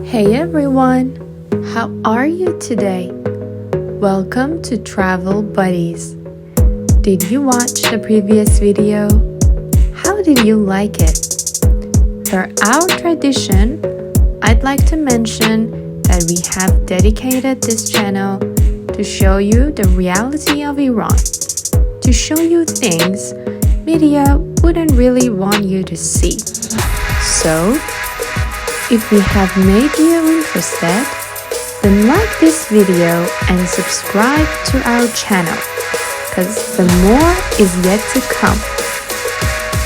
Hey everyone, how are you today? Welcome to Travel Buddies. Did you watch the previous video? How did you like it? For our tradition, I'd like to mention that we have dedicated this channel to show you the reality of Iran, to show you things media wouldn't really want you to see. So, if we have made you interested, then like this video and subscribe to our channel, because the more is yet to come.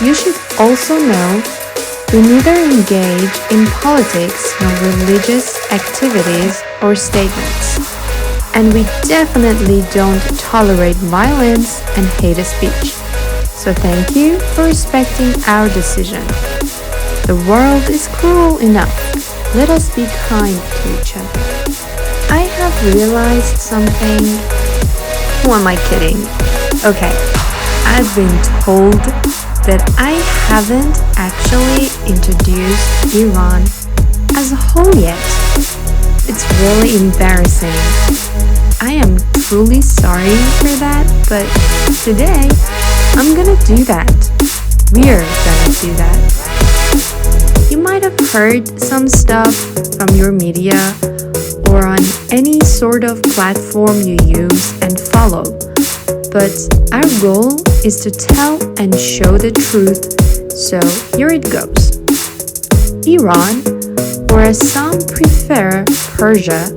You should also know we neither engage in politics nor religious activities or statements, and we definitely don't tolerate violence and hate speech. So thank you for respecting our decision. The world is cruel enough. Let us be kind to each other. I have realized something. Who am I kidding? Okay, I've been told that I haven't actually introduced Iran as a whole yet. It's really embarrassing. I am truly sorry for that, but today I'm gonna do that. We're gonna do that. You might have heard some stuff from your media or on any sort of platform you use and follow, but our goal is to tell and show the truth, so here it goes. Iran, or as some prefer Persia,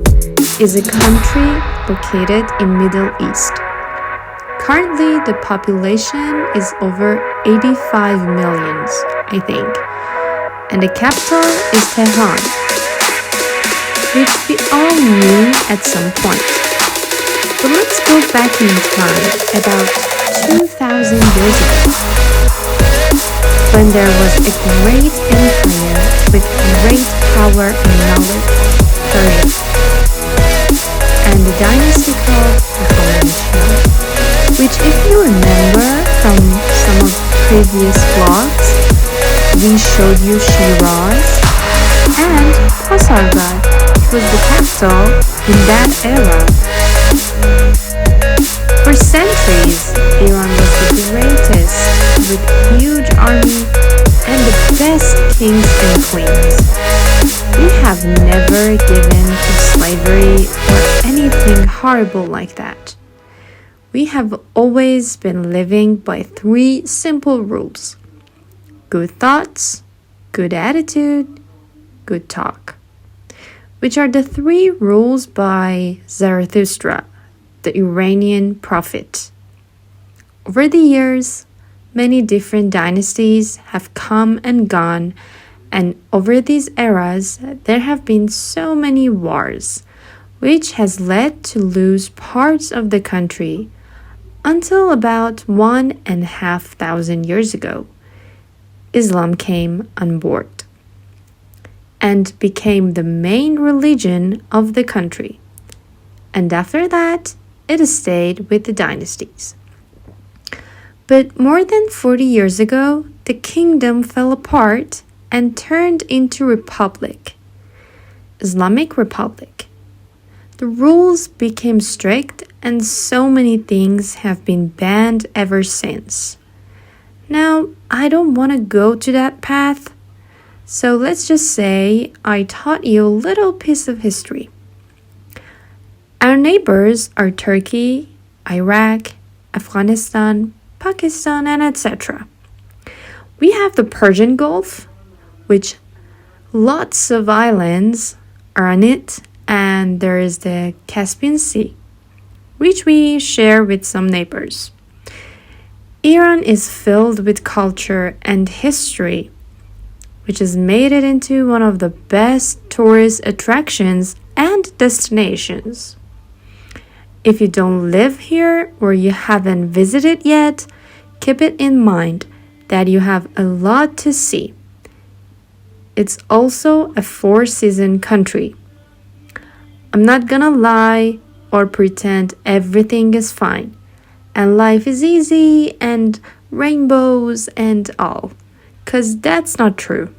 is a country located in Middle East. Currently, the population is over 85 million, I think. And the capital is Tehran, which we all knew at some point. But let's go back in time about 2,000 years ago, when there was a great empire with great power and knowledge, Persia, and the dynasty called Muhammad, which if you remember from some of previous vlogs, we showed you Shiraz and Pasargad, which was the capital in that era. For centuries, Iran was the greatest, with huge army and the best kings and queens. We have never given to slavery or anything horrible like that. We have always been living by 3 simple rules. Good thoughts, good attitude, good talk, which are the 3 rules by Zarathustra, the Iranian prophet. Over the years, many different dynasties have come and gone, and over these eras, there have been so many wars, which has led to lose parts of the country until about 1,500 years ago. Islam came on board and became the main religion of the country. And after that, it stayed with the dynasties. But more than 40 years ago, the kingdom fell apart and turned into republic, Islamic Republic. The rules became strict and so many things have been banned ever since. Now, I don't want to go to that path, so let's just say I taught you a little piece of history. Our neighbors are Turkey, Iraq, Afghanistan, Pakistan, and etc. We have the Persian Gulf, which lots of islands are on it, and there is the Caspian Sea, which we share with some neighbors. Iran is filled with culture and history, which has made it into one of the best tourist attractions and destinations. If you don't live here or you haven't visited yet, keep it in mind that you have a lot to see. It's also a 4-season country. I'm not gonna lie or pretend everything is fine and life is easy and rainbows and all, 'cause that's not true.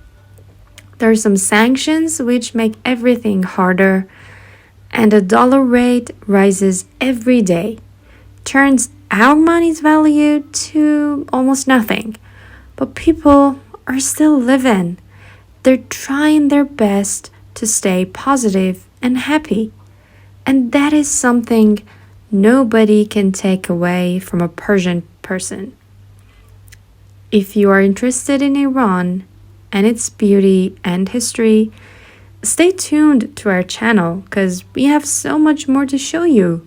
There are some sanctions which make everything harder, and the dollar rate rises every day, turns our money's value to almost nothing. But people are still living. They're trying their best to stay positive and happy. And that is something nobody can take away from a Persian person. If you are interested in Iran and its beauty and history, stay tuned to our channel because we have so much more to show you.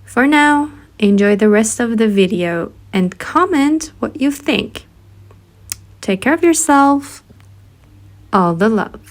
For now, enjoy the rest of the video and comment what you think. Take care of yourself. All the love.